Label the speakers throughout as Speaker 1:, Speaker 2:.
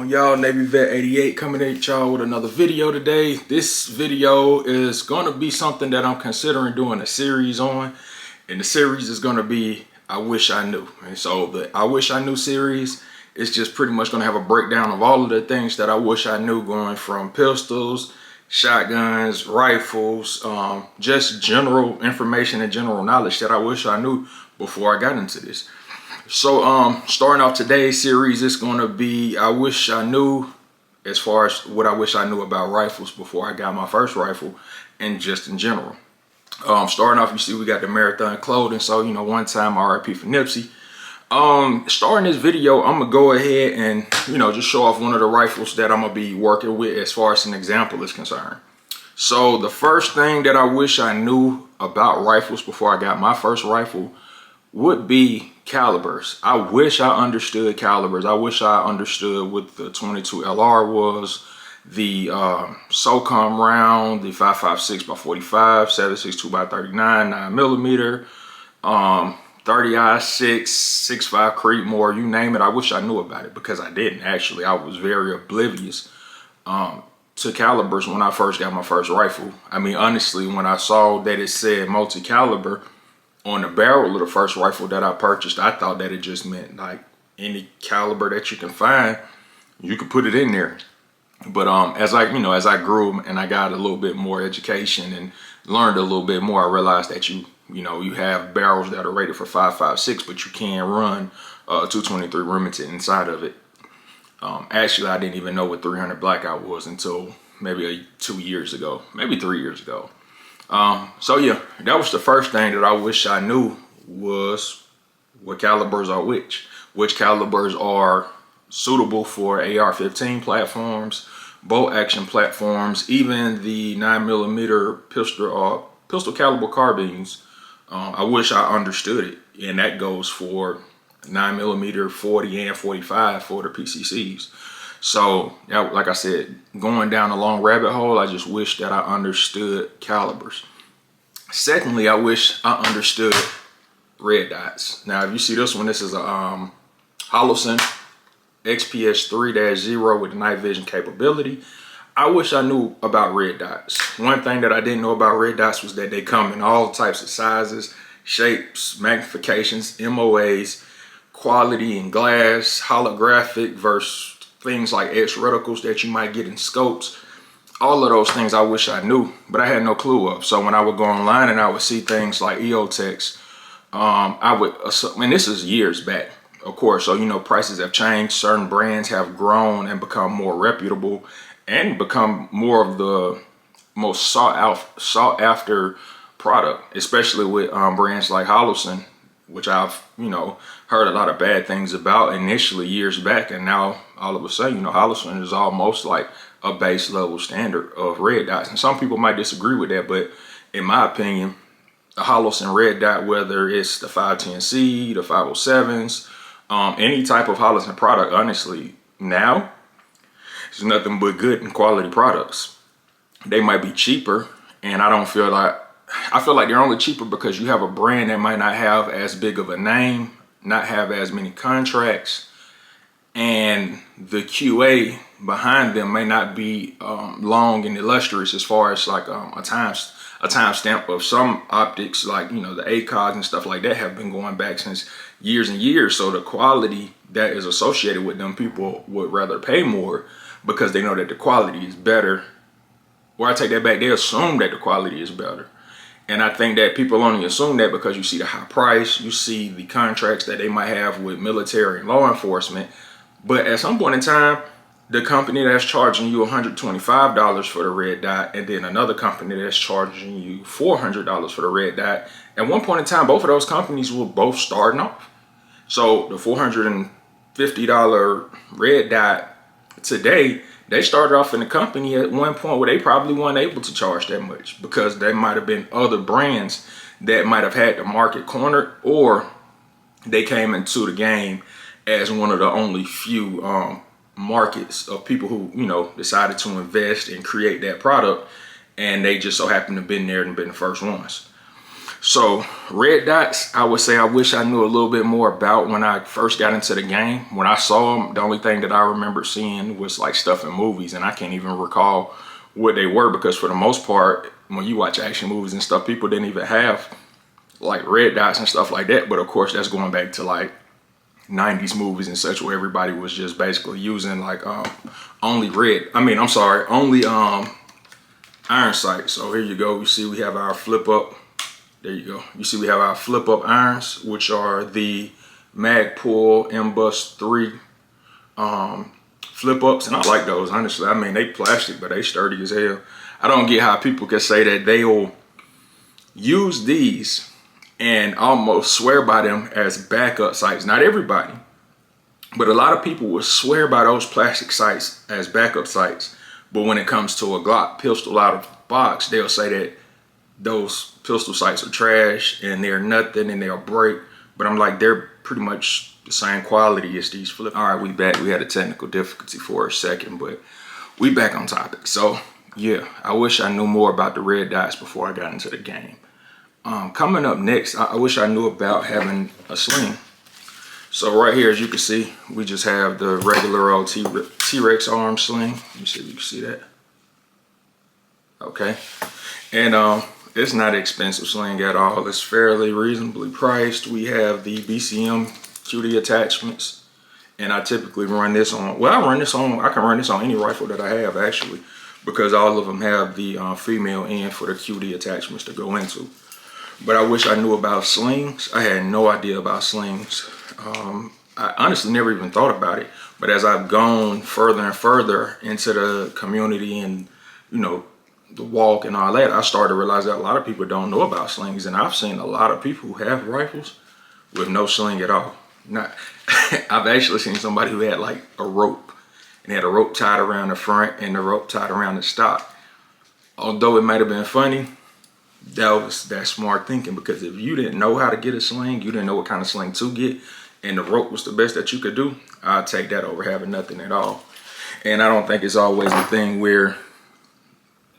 Speaker 1: on, y'all? Navy Vet 88 coming at y'all with another video today. This video is going to be something that I'm considering doing a series on, and the series is going to be I Wish I Knew. And so the I Wish I Knew series is just pretty much going to have a breakdown of all of the things that I wish I knew, going from pistols, shotguns, rifles, just general information and general knowledge that I wish I knew before I got into this. So starting off today's series, it's going to be I wish I knew, as far as what I wish I knew about rifles before I got my first rifle, and just in general. Starting off, you see we got the marathon clothing. So, you know, one time RIP for Nipsey. Starting this video, I'm gonna go ahead and, you know, just show off one of the rifles that I'm gonna be working with as far as an example is concerned. So the first thing that I wish I knew about rifles before I got my first rifle would be calibers. I wish I understood calibers. I wish I understood what the 22 LR was, the SOCOM round, the 5.56 by 45, 7.62 by 39, 9mm, 30-06, 6.5 Creedmoor, you name it. I wish I knew about it, because I didn't actually. I was very oblivious to calibers when I first got my first rifle. I mean, honestly, when I saw that it said multi-caliber on the barrel of the first rifle that I purchased, I thought that it just meant like any caliber that you can find, you could put it in there. But as I grew and I got a little bit more education and learned a little bit more, I realized that you have barrels that are rated for 5.56, but you can run 223 Remington inside of it. Actually, I didn't even know what 300 Blackout was until maybe 2 years ago, maybe 3 years ago. So yeah, that was the first thing that I wish I knew, was what calibers are which calibers are suitable for AR15 platforms, bolt action platforms, even the 9mm pistol caliber carbines. I wish I understood it, and that goes for 9mm, 40 and 45 for the PCCs. So, like I said, going down a long rabbit hole, I just wish that I understood calibers. Secondly, I wish I understood red dots. Now, if you see this one, this is a Holosun XPS 3-0 with night vision capability. I wish I knew about red dots. One thing that I didn't know about red dots was that they come in all types of sizes, shapes, magnifications, MOAs, quality in glass, holographic versus things like X reticles that you might get in scopes. All of those things I wish I knew, but I had no clue of. So when I would go online and I would see things like EOTechs, and this is years back, of course, so you know, prices have changed. Certain brands have grown and become more reputable and become more of the most sought after product, especially with brands like Holosun, which I've, you know, heard a lot of bad things about initially years back, and now all of a sudden, you know, Holosun is almost like a base level standard of red dots. And some people might disagree with that, but in my opinion, the Holosun red dot, whether it's the 510C, the 507s, any type of Holosun product, honestly, now it's nothing but good and quality products. They might be cheaper, and I feel like they're only cheaper because you have a brand that might not have as big of a name, not have as many contracts, and the QA behind them may not be long and illustrious as far as like a time stamp of some optics, like, you know, the ACOGs and stuff like that have been going back since years and years. So the quality that is associated with them, people would rather pay more because they know that the quality is better. Or I take that back, they assume that the quality is better. And I think that people only assume that because you see the high price, you see the contracts that they might have with military and law enforcement. But at some point in time, the company that's charging you $125 for the red dot, and then another company that's charging you $400 for the red dot, at one point in time, both of those companies were both starting off. So the $450 red dot today, they started off in the company at one point where they probably weren't able to charge that much, because there might have been other brands that might have had the market cornered, or they came into the game as one of the only few markets of people who, you know, decided to invest and create that product, and they just so happened to have been there and been the first ones. So red dots, I would say I wish I knew a little bit more about when I first got into the game. When I saw them, the only thing that I remember seeing was like stuff in movies, and I can't even recall what they were, because for the most part, when you watch action movies and stuff, people didn't even have like red dots and stuff like that. But of course, that's going back to like 90s movies and such, where everybody was just basically using like only iron sight. So here you go. You see we have our flip up. There you go. You see we have our flip up irons, which are the Magpul M-Bus 3 flip ups, and I like those, honestly. I mean, they plastic, but they sturdy as hell. I don't get how people can say that they'll use these and almost swear by them as backup sights. Not everybody, but a lot of people will swear by those plastic sights as backup sights. But when it comes to a Glock pistol out of the box, they'll say that those pistol sights are trash and they're nothing and they'll break. But I'm like, they're pretty much the same quality as these flip. All right, we back. We had a technical difficulty for a second, but we back on topic. So yeah, I wish I knew more about the red dots before I got into the game. Coming up next, I wish I knew about having a sling. So right here, as you can see, we just have the regular old T-Rex arm sling. Let me see if you can see that. Okay. And it's not an expensive sling at all. It's fairly reasonably priced. We have the BCM QD attachments. And I typically run this on, well, I can run this on any rifle that I have, actually, because all of them have the female end for the QD attachments to go into. But I wish I knew about slings. I had no idea about slings. I honestly never even thought about it. But as I've gone further and further into the community and, you know, the walk and all that, I started to realize that a lot of people don't know about slings. And I've seen a lot of people who have rifles with no sling at all. I've actually seen somebody who had like a rope, and they had a rope tied around the front and the rope tied around the stock. Although it might have been funny, that smart thinking, because if you didn't know how to get a sling, you didn't know what kind of sling to get, and the rope was the best that you could do, I'd take that over having nothing at all. And I don't think it's always a thing where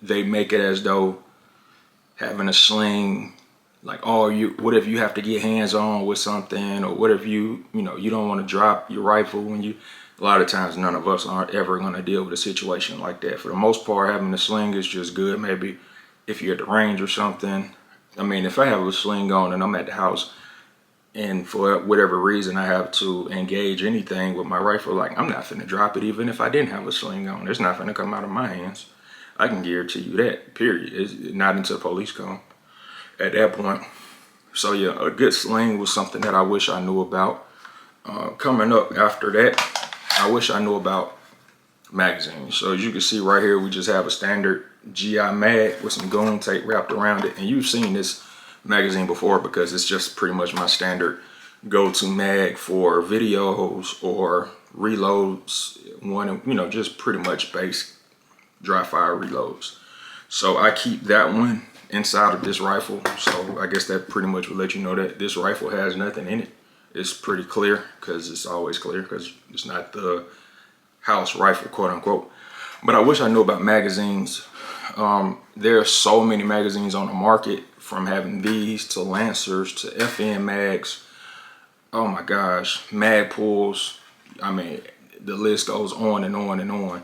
Speaker 1: they make it as though having a sling, like, oh, what if you have to get hands on with something, or what if you don't want to drop your rifle when you, a lot of times none of us aren't ever going to deal with a situation like that. For the most part, having a sling is just good. Maybe if you're at the range or something. I mean, if I have a sling on and I'm at the house and for whatever reason I have to engage anything with my rifle, like, I'm not finna drop it even if I didn't have a sling on. It's not finna come out of my hands. I can guarantee you that, period. It's not until police come at that point. So yeah, a good sling was something that I wish I knew about. Coming up after that, I wish I knew about magazines. So as you can see right here, we just have a standard GI mag with some goon tape wrapped around it. And you've seen this magazine before because it's just pretty much my standard go-to mag for videos or reloads. Just pretty much basic dry fire reloads. So I keep that one inside of this rifle. So I guess that pretty much will let you know that this rifle has nothing in it. It's pretty clear, because it's always clear, because it's not the house rifle, quote unquote. But I wish I knew about magazines. There are so many magazines on the market, from having these to Lancers to FN mags. Oh my gosh, Magpuls. I mean, the list goes on and on and on.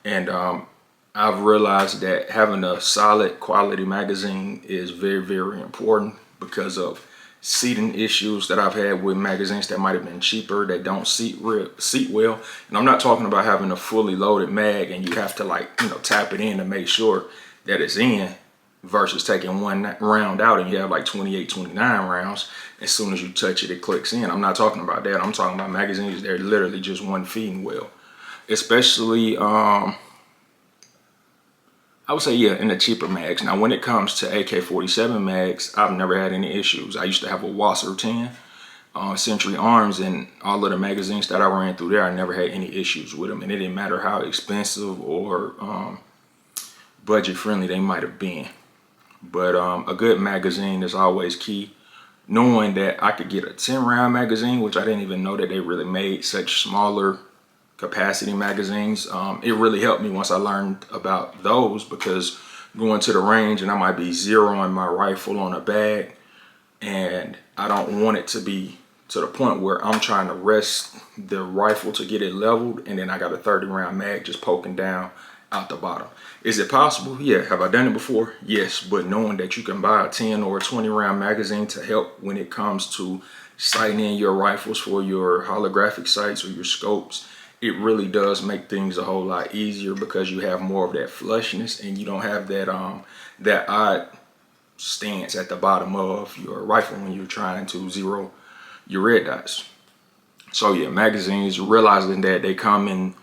Speaker 1: And I've realized that having a solid quality magazine is very, very important, because of seating issues that I've had with magazines that might have been cheaper, that don't seat well. And I'm not talking about having a fully loaded mag and you have to tap it in to make sure that it's in, versus taking one round out and you have like 28, 29 rounds. As soon as you touch it, it clicks in. I'm not talking about that. I'm talking about magazines that are literally just one feeding well. Especially, I would say, yeah, in the cheaper mags. Now, when it comes to AK-47 mags, I've never had any issues. I used to have a Wasser 10, Century Arms, and all of the magazines that I ran through there, I never had any issues with them. And it didn't matter how expensive or budget friendly they might have been. But a good magazine is always key. Knowing that I could get a 10-round magazine, which I didn't even know that they really made such smaller capacity magazines. It really helped me once I learned about those, because going to the range and I might be zeroing my rifle on a bag, and I don't want it to be to the point where I'm trying to rest the rifle to get it leveled, and then I got a 30 round mag just poking down out the bottom. Is it possible? Yeah. Have I done it before? Yes. But knowing that you can buy a 10 or a 20 round magazine to help when it comes to sighting in your rifles for your holographic sights or your scopes, it really does make things a whole lot easier, because you have more of that flushness and you don't have that that odd stance at the bottom of your rifle when you're trying to zero your red dots. So yeah, magazines, realizing that they come in,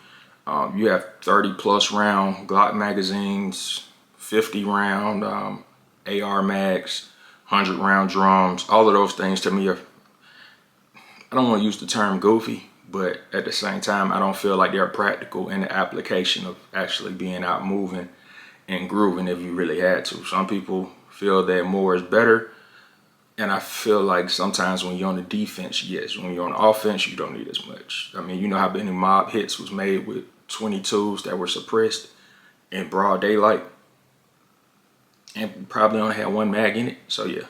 Speaker 1: you have 30 plus round Glock magazines, 50 round AR mags, 100 round drums. All of those things to me are, I don't want to use the term goofy, but at the same time, I don't feel like they're practical in the application of actually being out moving and grooving if you really had to. Some people feel that more is better. And I feel like sometimes when you're on the defense, yes. When you're on the offense, you don't need as much. I mean, you know how many mob hits was made with 22s that were suppressed in broad daylight, and probably only had one mag in it. So yeah,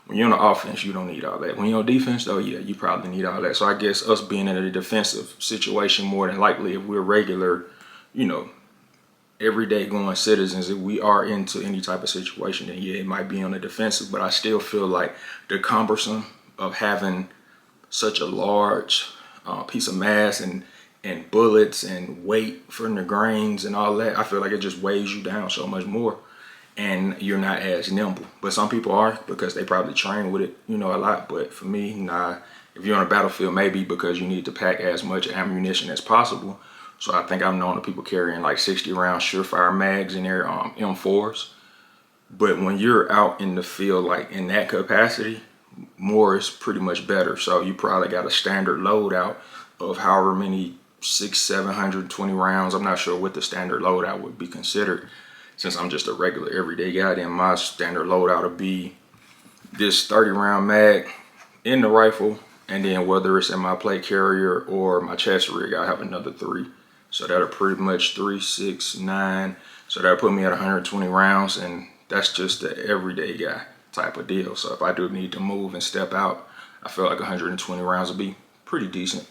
Speaker 1: when you're on the offense, you don't need all that. When you're on defense, though, yeah, you probably need all that. So I guess us being in a defensive situation, more than likely, if we're regular, you know, everyday going citizens, if we are into any type of situation, then yeah, it might be on the defensive. But I still feel like the cumbersome of having such a large piece of mass and bullets and weight from the grains and all that, I feel like it just weighs you down so much more, and you're not as nimble. But some people are, because they probably train with it, you know, a lot. But for me, nah. If you're on a battlefield, maybe because you need to pack as much ammunition as possible. So I think I've known of people carrying like 60 round surefire mags in their M4s. But when you're out in the field, like in that capacity, more is pretty much better. So you probably got a standard loadout of however many 720 rounds. I'm not sure what the standard loadout would be considered, since I'm just a regular everyday guy. Then my standard loadout would be this 30 round mag in the rifle, and then whether it's in my plate carrier or my chest rig, I have another 3. So that'll pretty much 3, 6, 9. So that'll put me at 120 rounds, and that's just the everyday guy type of deal. So if I do need to move and step out, I feel like 120 rounds will be pretty decent.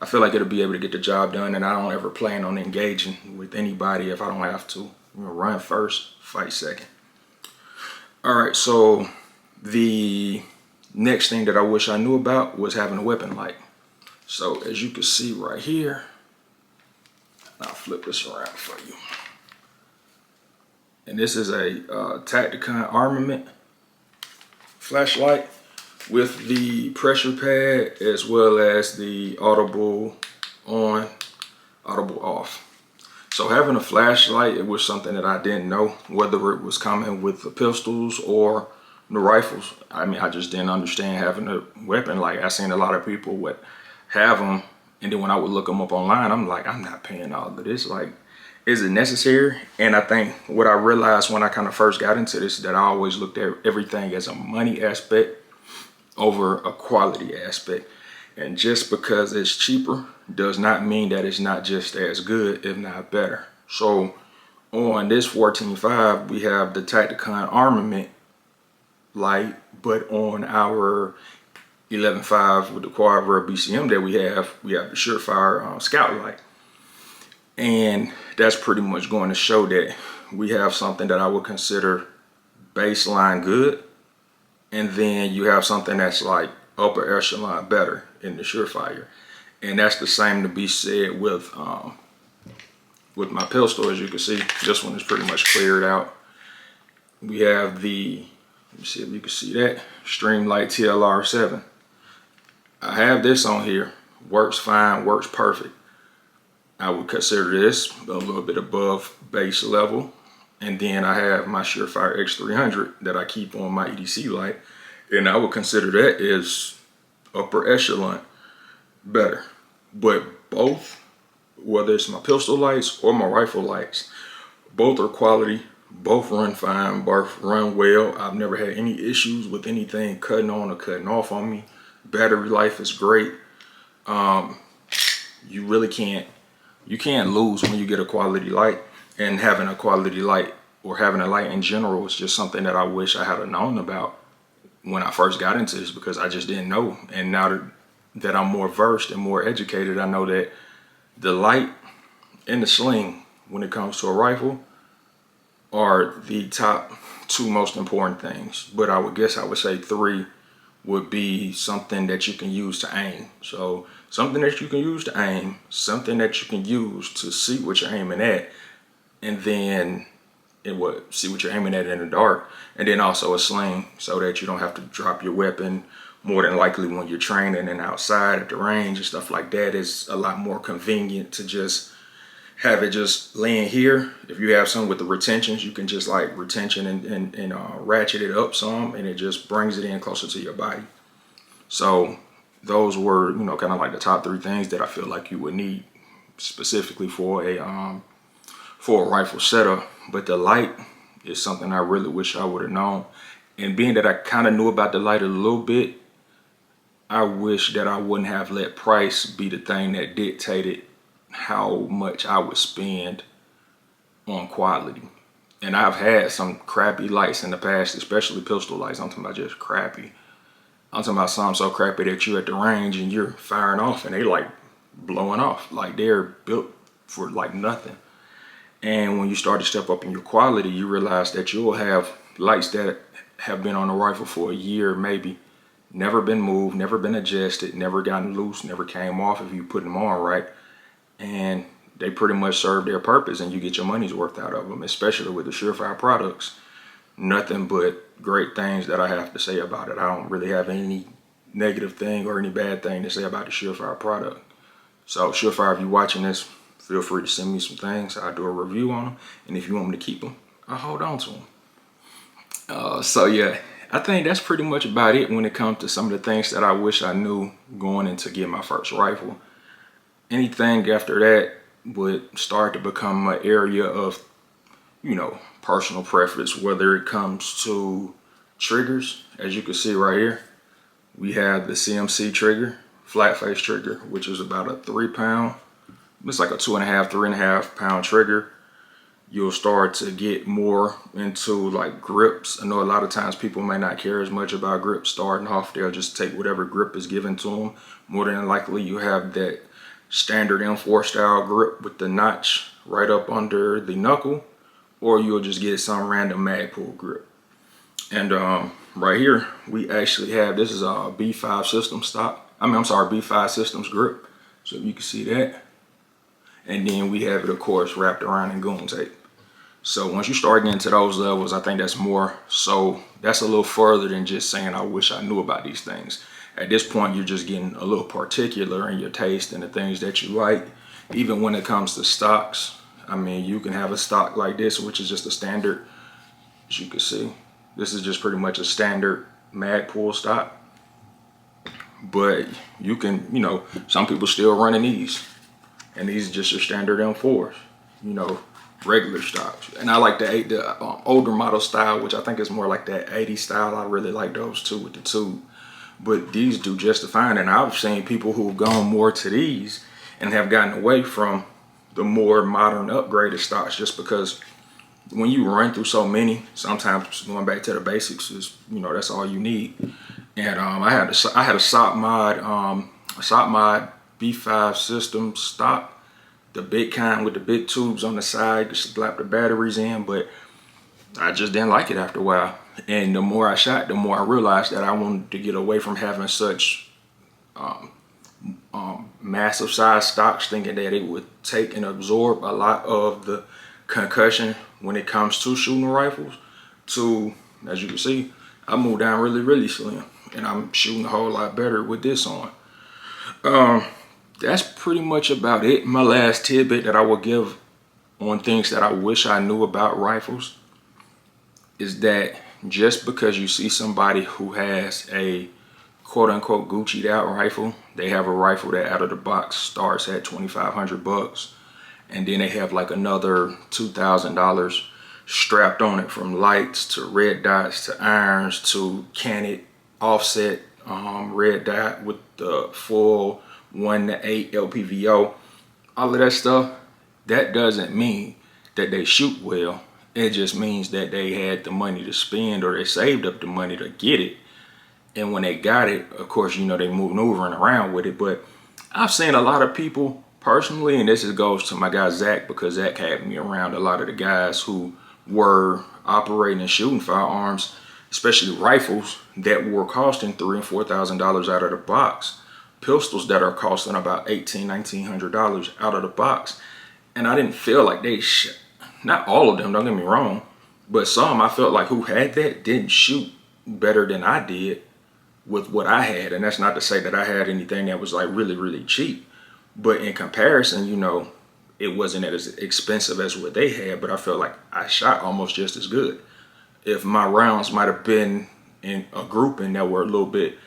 Speaker 1: I feel like it'll be able to get the job done, and I don't ever plan on engaging with anybody if I don't have to. You know, run first, fight second. All right, so the next thing that I wish I knew about was having a weapon light. So as you can see right here, I'll flip this around for you. And this is a Tacticon armament flashlight with the pressure pad, as well as the audible on, audible off. So having a flashlight, it was something that I didn't know, whether it was coming with the pistols or the rifles. I mean, I just didn't understand having a weapon light. I seen a lot of people would have them, and then when I would look them up online, I'm like, I'm not paying all of this. Like, is it necessary? And I think what I realized when I kind of first got into this, that I always looked at everything as a money aspect over a quality aspect. And just because it's cheaper does not mean that it's not just as good, if not better. So on this 14.5, we have the Tacticon armament light, but on our 11.5 with the quad rev BCM that we have the Surefire Scout light. And that's pretty much going to show that we have something that I would consider baseline good, and then you have something that's like upper echelon better in the Surefire. And that's the same to be said with my pistol. As you can see, this one is pretty much cleared out. We have the, let me see if you can see that, Streamlight TLR7. I have this on here, works fine, works perfect. I would consider this a little bit above base level. And then I have my Surefire X300 that I keep on my EDC light, and I would consider that as upper echelon better. But both, whether it's my pistol lights or my rifle lights, both are quality, both run fine, both run well. I've never had any issues with anything cutting on or cutting off on me. Battery life is great. You really can't lose when you get a quality light. And having a quality light, or having a light in general, is just something that I wish I had known about when I first got into this, because I just didn't know. And now that I'm more versed and more educated, I know that the light and the sling, when it comes to a rifle, are the top two most important things. But I would say three would be something that you can use to aim. So something that you can use to aim, something that you can use to see what you're aiming at, and then see what you're aiming at in the dark, and then also a sling, so that you don't have to drop your weapon. More than likely, when you're training and outside at the range and stuff like that, it's a lot more convenient to just have it just laying here. If you have some with the retentions, you can just like retention and ratchet it up some, and it just brings it in closer to your body. So those were, kind of like the top three things that I feel like you would need specifically for a rifle setup. But the light is something I really wish I would have known. And being that I kind of knew about the light a little bit, I wish that I wouldn't have let price be the thing that dictated how much I would spend on quality. And I've had some crappy lights in the past, especially pistol lights. I'm talking about just crappy. I'm talking about some so crappy that you're at the range and you're firing off and they like blowing off. Like they're built for like nothing. And when you start to step up in your quality, you realize that you'll have lights that have been on a rifle for a year, maybe, never been moved, never been adjusted, never gotten loose, never came off if you put them on right. And they pretty much serve their purpose and you get your money's worth out of them, especially with the Surefire products. Nothing but great things that I have to say about it. I don't really have any negative thing or any bad thing to say about the Surefire product. So Surefire, if you're watching this, feel free to send me some things. I'll do a review on them. And if you want me to keep them, I'll hold on to them. So yeah, I think that's pretty much about it when it comes to some of the things that I wish I knew going into get my first rifle. Anything after that would start to become an area of, personal preference, whether it comes to triggers. As you can see right here, we have the CMC trigger, flat face trigger, which is about a 3 pound. It's like a 2.5, 3.5 pound trigger. You'll start to get more into like grips. I know a lot of times people may not care as much about grips starting off. They'll just take whatever grip is given to them. More than likely, you have that standard M4 style grip with the notch right up under the knuckle, or you'll just get some random mag pull grip. And right here, we actually have, this is a B5 system stock. B5 systems grip. So you can see that. And then we have it, of course, wrapped around in goon tape. So once you start getting to those levels, I think that's more so, that's a little further than just saying, I wish I knew about these things. At this point, you're just getting a little particular in your taste and the things that you like. Even when it comes to stocks, I mean, you can have a stock like this, which is just a standard, as you can see. This is just pretty much a standard mag pull stock. But you can, some people still running these. And these are just your standard M4s, regular stocks. And I like the older model style, which I think is more like that 80 style. I really like those too with the tube. But these do just fine. And I've seen people who've gone more to these and have gotten away from the more modern upgraded stocks, just because when you run through so many, sometimes going back to the basics is, that's all you need. And I had a SOC mod B5 system stock, the big kind with the big tubes on the side to slap the batteries in, but I just didn't like it after a while. And the more I shot, the more I realized that I wanted to get away from having such massive size stocks, thinking that it would take and absorb a lot of the concussion when it comes to shooting rifles. To, as you can see, I moved down really, really slim, and I'm shooting a whole lot better with this on. That's pretty much about it. My last tidbit that I will give on things that I wish I knew about rifles is that just because you see somebody who has a quote unquote Gucci'd out rifle, they have a rifle that out of the box starts at $2,500, and then they have like another $2,000 strapped on it, from lights to red dots to irons to canted offset red dot with the full 1:8 LPVO, all of that stuff. That doesn't mean that they shoot well. It just means that they had the money to spend, or they saved up the money to get it. And when they got it, of course, you know, they maneuvering around with it. But I've seen a lot of people personally, and this goes to my guy Zach, because Zach had me around a lot of the guys who were operating and shooting firearms, especially rifles, that were costing $3,000 and $4,000 out of the box. Pistols that are costing about $1,800 out of the box. And I didn't feel like not all of them, don't get me wrong, but some I felt like who had that didn't shoot better than I did with what I had. And that's not to say that I had anything that was like really, really cheap. But in comparison, you know, it wasn't as expensive as what they had, but I felt like I shot almost just as good. If my rounds might have been in a grouping that were a little bit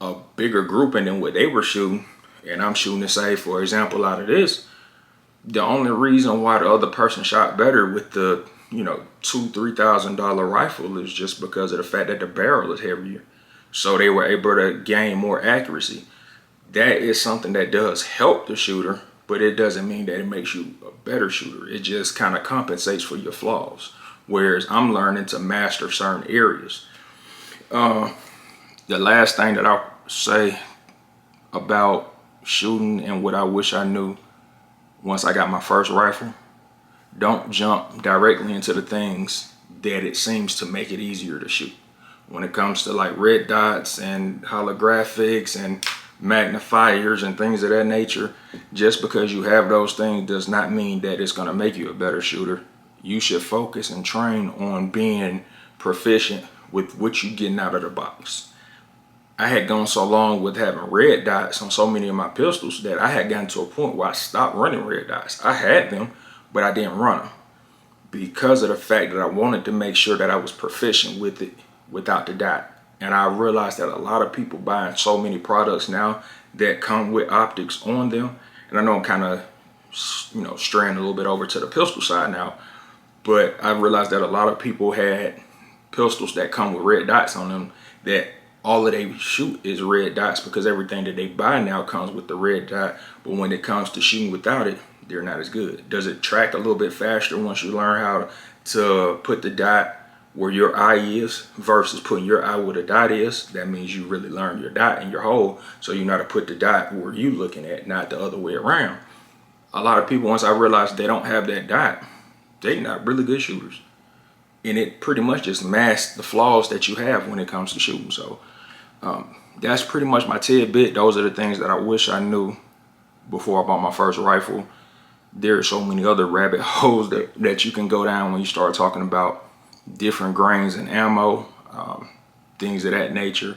Speaker 1: a bigger grouping than what they were shooting, and I'm shooting, to say, for example, out of this, the only reason why the other person shot better with the, you know, $2,000-$3,000 rifle is just because of the fact that the barrel is heavier. So they were able to gain more accuracy. That is something that does help the shooter, but it doesn't mean that it makes you a better shooter. It just kind of compensates for your flaws. Whereas I'm learning to master certain areas. The last thing that I'll say about shooting and what I wish I knew once I got my first rifle: don't jump directly into the things that it seems to make it easier to shoot. When it comes to like red dots and holographics and magnifiers and things of that nature, just because you have those things does not mean that it's going to make you a better shooter. You should focus and train on being proficient with what you're getting out of the box. I had gone so long with having red dots on so many of my pistols that I had gotten to a point where I stopped running red dots. I had them, but I didn't run them because of the fact that I wanted to make sure that I was proficient with it without the dot. And I realized that a lot of people buying so many products now that come with optics on them. And I know I'm kind of, you know, straying a little bit over to the pistol side now, but I realized that a lot of people had pistols that come with red dots on them, that all that they shoot is red dots because everything that they buy now comes with the red dot. But when it comes to shooting without it, they're not as good. Does it track a little bit faster once you learn how to put the dot where your eye is versus putting your eye where the dot is? That means you really learn your dot and your hole, so you know how to put the dot where you looking at, not the other way around. A lot of people, once I realized they don't have that dot, they're not really good shooters. And it pretty much just masks the flaws that you have when it comes to shooting. So that's pretty much my tidbit. Those are the things that I wish I knew before I bought my first rifle. There are so many other rabbit holes that you can go down when you start talking about different grains and ammo, things of that nature.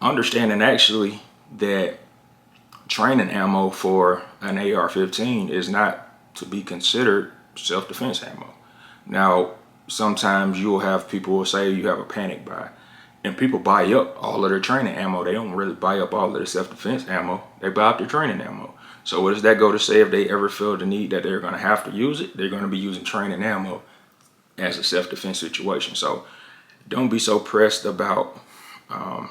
Speaker 1: Understanding actually that training ammo for an AR15 is not to be considered self-defense ammo. Now, sometimes you'll have people who say you have a panic buy, and people buy up all of their training ammo. They don't really buy up all of their self-defense ammo. They buy up their training ammo. So what does that go to say? If they ever feel the need that they're going to have to use it, they're going to be using training ammo as a self-defense situation. So don't be so pressed about, I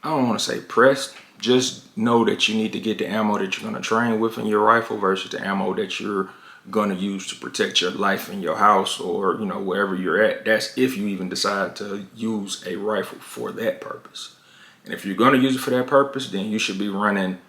Speaker 1: don't want to say pressed. Just know that you need to get the ammo that you're going to train with in your rifle versus the ammo that you're going to use to protect your life in your house or, you know, wherever you're at. That's if you even decide to use a rifle for that purpose. And if you're going to use it for that purpose, then you should be running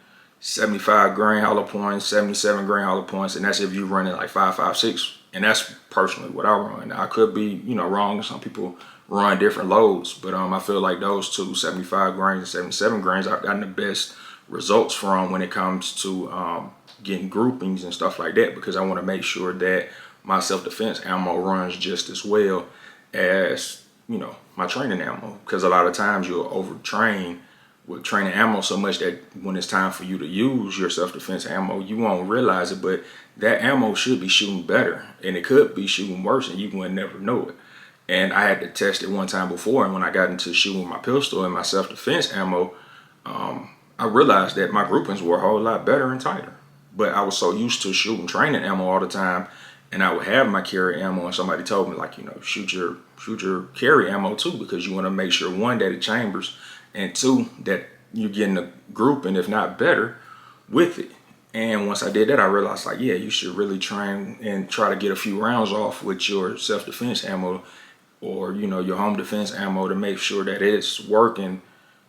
Speaker 1: 75 grain hollow points, 77 grain hollow points, and that's if you're running like 5.56. And that's personally what I run. I could be, you know, wrong. Some people run different loads, but I feel like those two, 75 grains and 77 grains, I've gotten the best results from when it comes to getting groupings and stuff like that, because I want to make sure that my self-defense ammo runs just as well as, you know, my training ammo. Because a lot of times you'll overtrain with training ammo so much that when it's time for you to use your self-defense ammo, you won't realize it, but that ammo should be shooting better, and it could be shooting worse, and you would never know it. And I had to test it one time before, and when I got into shooting my pistol and my self-defense ammo, I realized that my groupings were a whole lot better and tighter. But I was so used to shooting training ammo all the time, and I would have my carry ammo, and somebody told me, like, you know, shoot your carry ammo too, because you want to make sure, one, that it chambers, and two, that you're getting a grouping, if not better, with it. And once I did that, I realized, like, yeah, you should really train and try to get a few rounds off with your self-defense ammo, or, you know, your home defense ammo to make sure that it's working,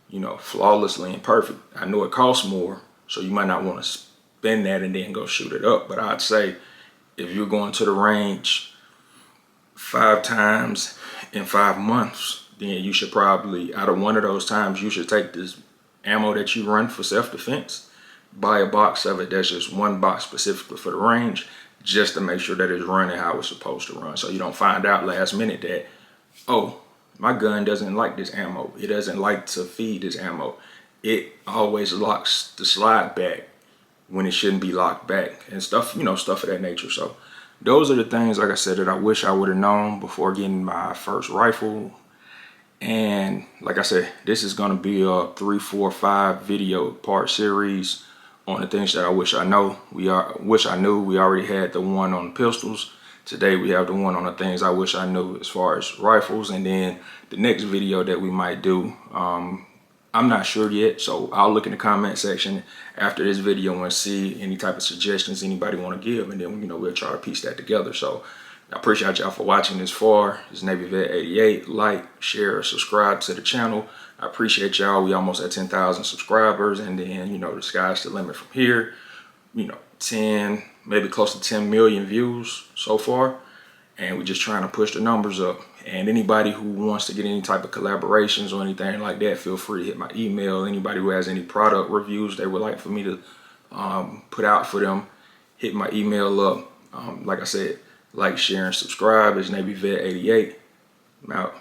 Speaker 1: you know, flawlessly and perfect. I know it costs more, so you might not want to spend that and then go shoot it up. But I'd say if you're going to the range 5 times in 5 months, then you should probably, out of one of those times, you should take this ammo that you run for self-defense, buy a box of it that's just one box specifically for the range, just to make sure that it's running how it's supposed to run. So you don't find out last minute that, oh, my gun doesn't like this ammo. It doesn't like to feed this ammo. It always locks the slide back when it shouldn't be locked back and stuff, you know, stuff of that nature. So those are the things, like I said, that I wish I would have known before getting my first rifle. And like I said, this is going to be a 3, 4, 5 video part series on the things that I wish I know. Wish I knew. We already had the one on pistols. Today we have the one on the things I wish I knew as far as rifles. And then the next video that we might do, I'm not sure yet, so I'll look in the comment section after this video and see any type of suggestions anybody want to give, and then, you know, we'll try to piece that together. So I appreciate y'all for watching this far. This is Navy Vet 88. Like, share, subscribe to the channel. I appreciate y'all. We almost at 10,000 subscribers, and then, you know, the sky's the limit from here. You know, 10, maybe close to 10 million views so far, and we're just trying to push the numbers up. And anybody who wants to get any type of collaborations or anything like that, feel free to hit my email. Anybody who has any product reviews they would like for me to put out for them, hit my email up. Like I said, like, share, and subscribe. It's Navy Vet 88. I'm out.